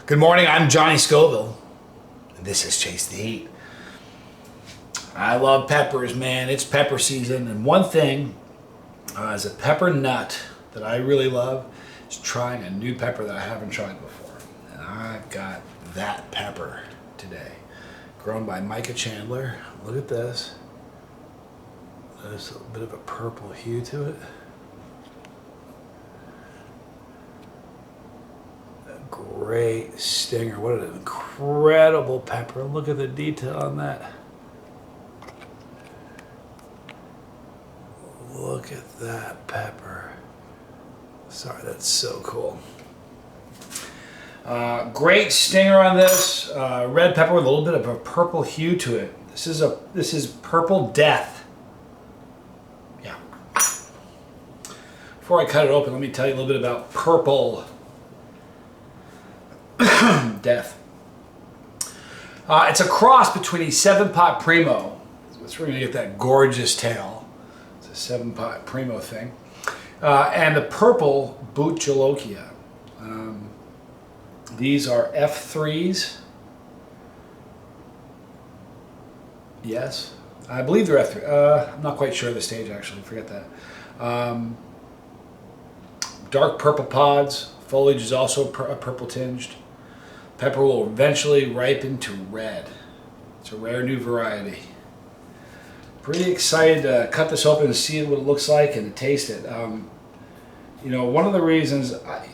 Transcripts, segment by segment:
Good morning, I'm Johnny Scoville, and this is Chase the Heat. I love peppers, man. It's pepper season, and one thing as a pepper nut that I really love is trying a new pepper that I haven't tried before. And I've got that pepper today, grown by Micah Chandler. Look at this. There's a bit of a purple hue to it. Great stinger. What an incredible pepper. Look at the detail on that. Look at that pepper. Sorry, that's so cool. Great stinger on this. Red pepper with a little bit of a purple hue to it. This is Purple Death. Yeah. Before I cut it open, let me tell you a little bit about Purple Death. It's a cross between a 7-pot Primo. That's where you're going to get that gorgeous tail. It's a 7-pot Primo thing. And the Purple Boot Jolokia. These are F3s. Yes. I believe they're F3. I'm not quite sure of the stage, actually. Forget that. Dark purple pods. Foliage is also purple tinged. Pepper will eventually ripen to red. It's a rare new variety. Pretty excited to cut this open and see what it looks like and to taste it. You know, one of the reasons,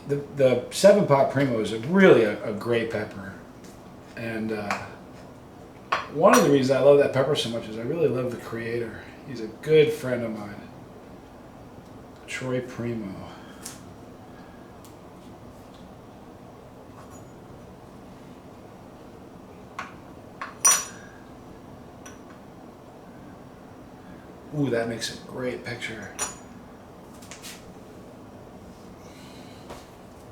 the 7-pot Primo is really a great pepper. And one of the reasons I love that pepper so much is I really love the creator. He's a good friend of mine. Troy Primo. Ooh, that makes a great picture.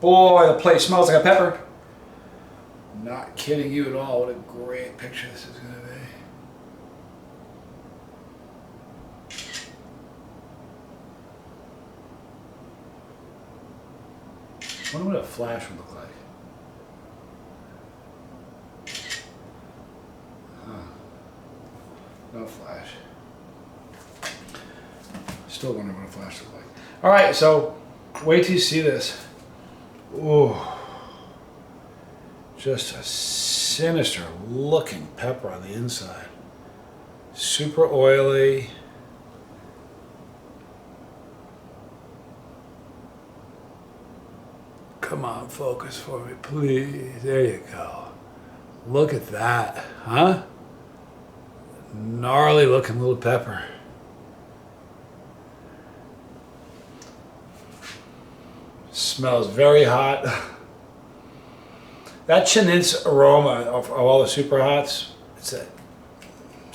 Boy, the plate smells like a pepper. Not kidding you at all. What a great picture this is going to be. I wonder what a flash would look like. Huh. No flash. Still wondering what a flash looks like. All right, so wait till you see this. Ooh, just a sinister looking pepper on the inside. Super oily. Come on, focus for me, please. There you go. Look at that, huh? Gnarly looking little pepper. Smells very hot. That Chinense aroma of all the super hots, it's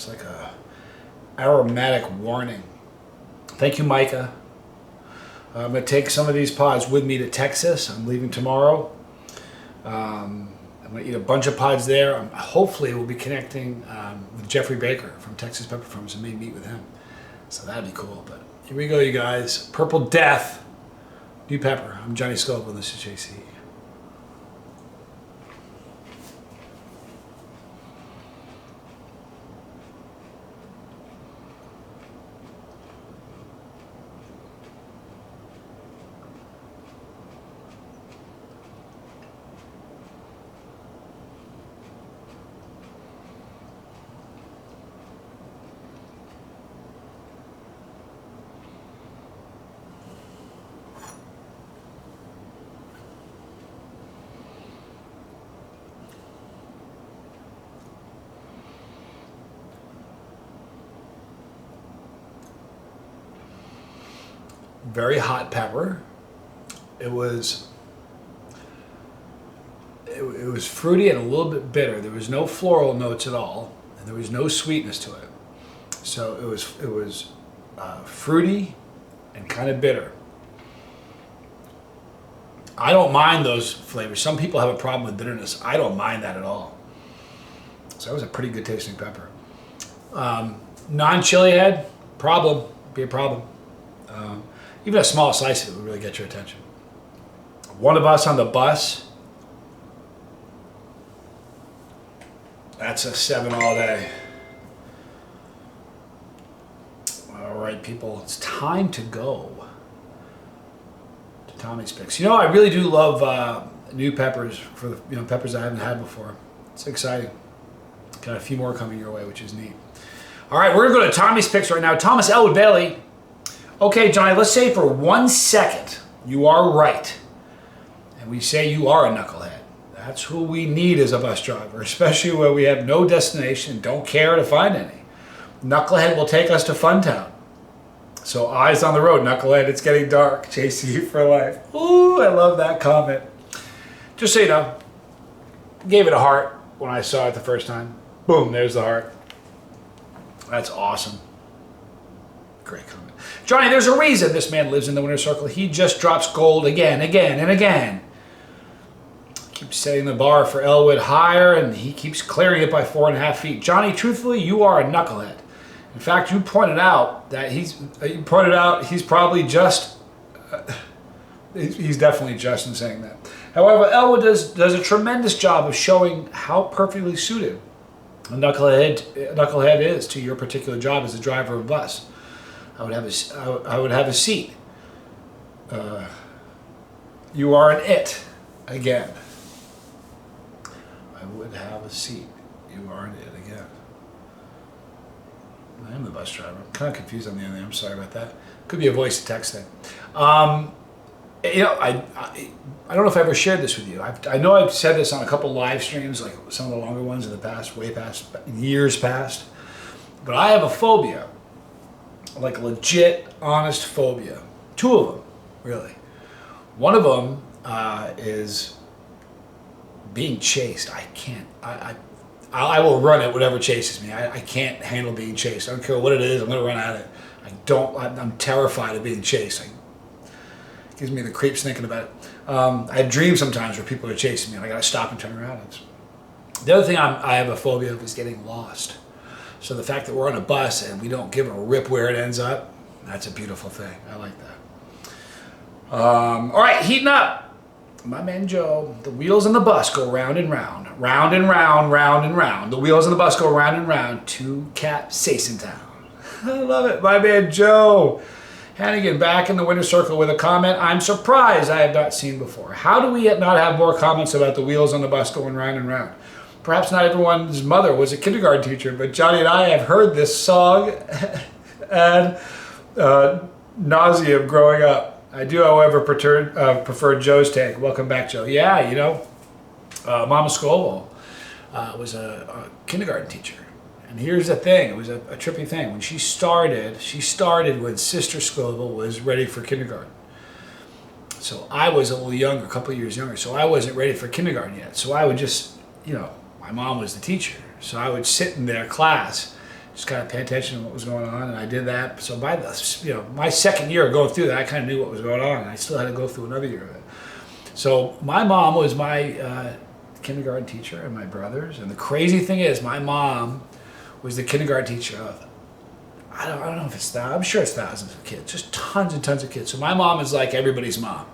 like a aromatic warning. Thank you, Micah. I'm going to take some of these pods with me to Texas. I'm leaving tomorrow. I'm going to eat a bunch of pods there. Hopefully we'll be connecting with Jeffrey Baker from Texas Pepper Farms and maybe meet with him. So that'd be cool. But here we go, you guys. Purple Death. New pepper. I'm Johnny Scoville, and this is JC. Very hot pepper. It was fruity and a little bit bitter. There was no floral notes at all, and there was no sweetness to it. So it was fruity and kind of bitter. I don't mind those flavors. Some people have a problem with bitterness. I don't mind that at all. So that was a pretty good tasting pepper. Non-chili head, be a problem. Even a small slice of it would really get your attention. One of us on the bus That's a 7 all day. All right, people, it's time to go to Tommy's Picks. You know, I really do love new peppers for the peppers I haven't had before. It's exciting. Got a few more coming your way, which is neat. All right, we're gonna go to Tommy's Picks right now. Thomas Elwood Bailey. Okay, Johnny, let's say for 1 second you are right, and we say you are a knucklehead. That's who we need as a bus driver, especially when we have no destination and don't care to find any. Knucklehead will take us to Funtown. So eyes on the road, Knucklehead, it's getting dark, chasing you for life. Ooh, I love that comment. Just so you know, gave it a heart when I saw it the first time. Boom, there's the heart. That's awesome. Great comment. Johnny, there's a reason this man lives in the winner's circle. He just drops gold again, again, and again. Keeps setting the bar for Elwood higher, and he keeps clearing it by 4.5 feet. Johnny, truthfully, you are a knucklehead. In fact, you pointed out that he's probably just, he's definitely just in saying that. However, Elwood does a tremendous job of showing how perfectly suited a knucklehead is to your particular job as a driver of a bus. I would have a seat. You are an it again. I would have a seat. You are an it again. I am the bus driver. I'm kind of confused on the end there. I'm sorry about that. Could be a voice to text thing. You know, I don't know if I ever shared this with you. I know I've said this on a couple live streams, like some of the longer ones in the past, way past, years past. But I have a phobia, like a legit, honest phobia. 2 of them, really. One of them is being chased. I can't. I will run at whatever chases me. I can't handle being chased. I don't care what it is. I'm going to run at it. I'm terrified of being chased. It gives me the creeps thinking about it. I have dreams sometimes where people are chasing me and I got to stop and turn around. The other thing I have a phobia of is getting lost. So the fact that we're on a bus and we don't give a rip where it ends up, that's a beautiful thing. I like that. All right, heating up. My man Joe, the wheels on the bus go round and round, round and round, round and round. The wheels on the bus go round and round to Capsaicin Town. I love it. My man Joe Hannigan back in the winner's circle with a comment I'm surprised I have not seen before. How do we not have more comments about the wheels on the bus going round and round? Perhaps not everyone's mother was a kindergarten teacher, but Johnny and I have heard this song ad nauseum growing up. I do, however, prefer Joe's take. Welcome back, Joe. Yeah, you know, Mama Scoville was a kindergarten teacher. And here's the thing, it was a trippy thing. When she started when Sister Scoville was ready for kindergarten. So I was a little younger, a couple of years younger, so I wasn't ready for kindergarten yet. So I would just, you know, my mom was the teacher. So I would sit in their class, just kind of pay attention to what was going on, and I did that. So by the, you know, my second year of going through that, I kind of knew what was going on, and I still had to go through another year of it. So my mom was my kindergarten teacher and my brothers, and the crazy thing is my mom was the kindergarten teacher of, I don't know if it's that, I'm sure it's thousands of kids, just tons and tons of kids. So my mom is like everybody's mom.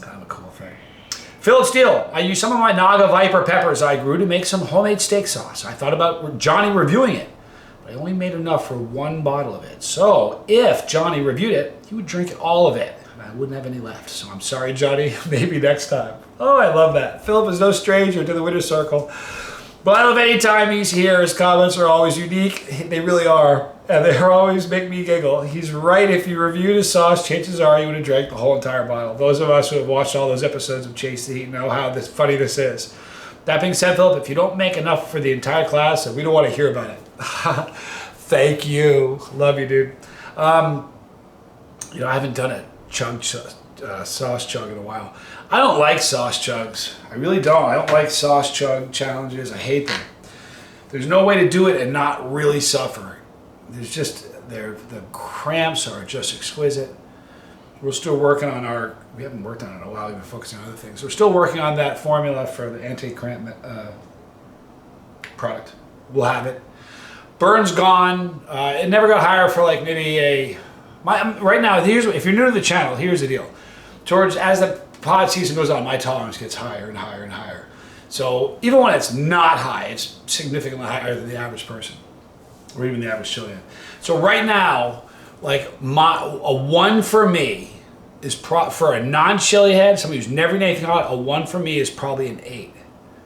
Kind of a cool thing. Phil Steele, I used some of my Naga Viper peppers I grew to make some homemade steak sauce. I thought about Johnny reviewing it, but I only made enough for 1 bottle of it. So if Johnny reviewed it, he would drink all of it, and I wouldn't have any left. So I'm sorry, Johnny, maybe next time. Oh, I love that. Philip is no stranger to the winner's circle. But I love any time he's here. His comments are always unique. They really are. And they always make me giggle. He's right. If you reviewed his sauce, chances are you would have drank the whole entire bottle. Those of us who have watched all those episodes of Chase the Heat know how funny this is. That being said, Philip, if you don't make enough for the entire class, we don't want to hear about it. Thank you. Love you, dude. You know, I haven't done a sauce chug in a while. I don't like sauce chugs. I really don't. I don't like sauce chug challenges. I hate them. There's no way to do it and not really suffer. There's just, the cramps are just exquisite. We're still working on we haven't worked on it in a while. We've been focusing on other things. We're still working on that formula for the anti-cramp product. We'll have it. Burn's gone. It never got higher for like maybe right now, if you're new to the channel, here's the deal. As the pod season goes on, my tolerance gets higher and higher and higher. So even when it's not high, it's significantly higher than the average person, or even the average Chilean. So right now, like a 1 for me is for a non-chili head, somebody who's never eaten anything hot, a 1 for me is probably an 8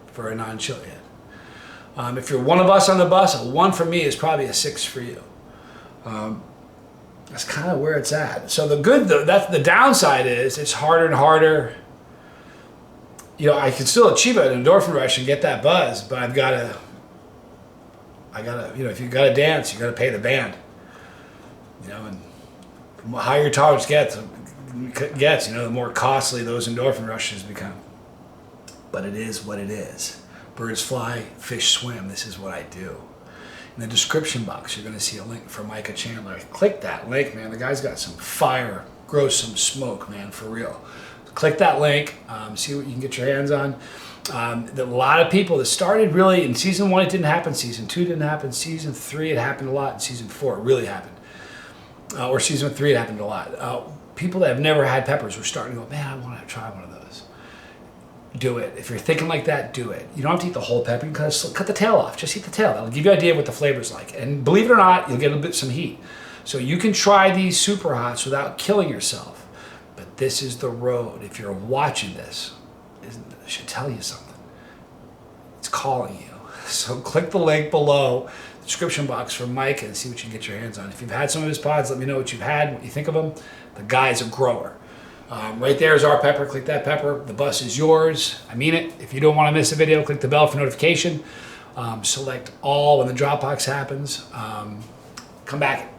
for a non-chili head. If you're one of us on the bus, a 1 for me is probably a 6 for you. That's kind of where it's at. So the downside is it's harder and harder. You know, I can still achieve an endorphin rush and get that buzz, but I gotta, you know, if you gotta dance, you gotta pay the band. You know, and the higher your tolerance gets, you know, the more costly those endorphin rushes become. But it is what it is. Birds fly, fish swim. This is what I do. In the description box, you're going to see a link for Micah Chandler. Click that link, man. The guy's got some fire, grows some smoke, man, for real. Click that link, see what you can get your hands on. A lot of people that started really in season 1, it didn't happen. Season 2 didn't happen. Season 3, it happened a lot. In season 4, it really happened. Or season 3, it happened a lot. People that have never had peppers were starting to go, man, I want to try one of those. Do it. If you're thinking like that, do it. You don't have to eat the whole pepper. You can cut the tail off. Just eat the tail. That'll give you an idea of what the flavor's like. And believe it or not, you'll get some heat. So you can try these super hots without killing yourself. But this is the road. If you're watching this, it should tell you something. It's calling you. So click the link below, the description box for Mike, and see what you can get your hands on. If you've had some of his pods, let me know what you've had, what you think of them. The guy's a grower. Right there is our pepper. Click that pepper. The bus is yours. I mean it. If you don't want to miss a video, click the bell for notification. Select all when the Dropbox happens. Come back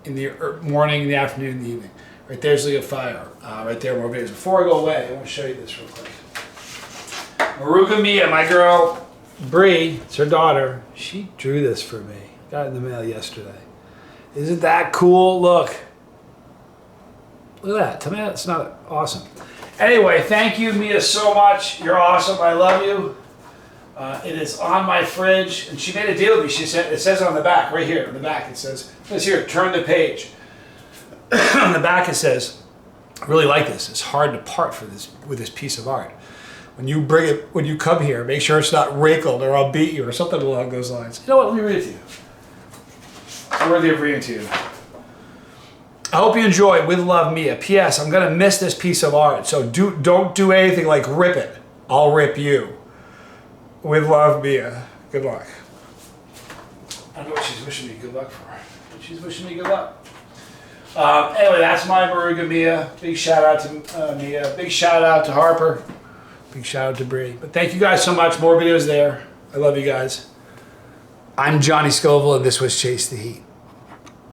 in the morning, in the afternoon, in the evening. Right there's Leah Fire. Right there, more videos. Before I go away, I want to show you this real quick. Maruga Mia, my girl, Bree, it's her daughter. She drew this for me. Got it in the mail yesterday. Isn't that cool? Look. Look at that. Tell me that's not awesome. Anyway, thank you, Mia, so much. You're awesome. I love you. It is on my fridge. And she made a deal with me. She said, it says on the back, right here, on the back, it says here, turn the page. On the back it says, I really like this. It's hard to part with this piece of art. When you bring it, when you come here, make sure it's not wrinkled or I'll beat you or something along those lines. You know what? Let me read it to you. It's worthy of reading to you. I hope you enjoy. With love, Mia. P.S. I'm going to miss this piece of art, so don't do anything like rip it. I'll rip you. With love, Mia. Good luck. I don't know what she's wishing me good luck for. But she's wishing me good luck. Anyway, that's my Maruga Mia. Big shout out to Mia. Big shout out to Harper. Big shout out to Bree. But thank you guys so much. More videos there. I love you guys. I'm Johnny Scoville, and this was Chase the Heat.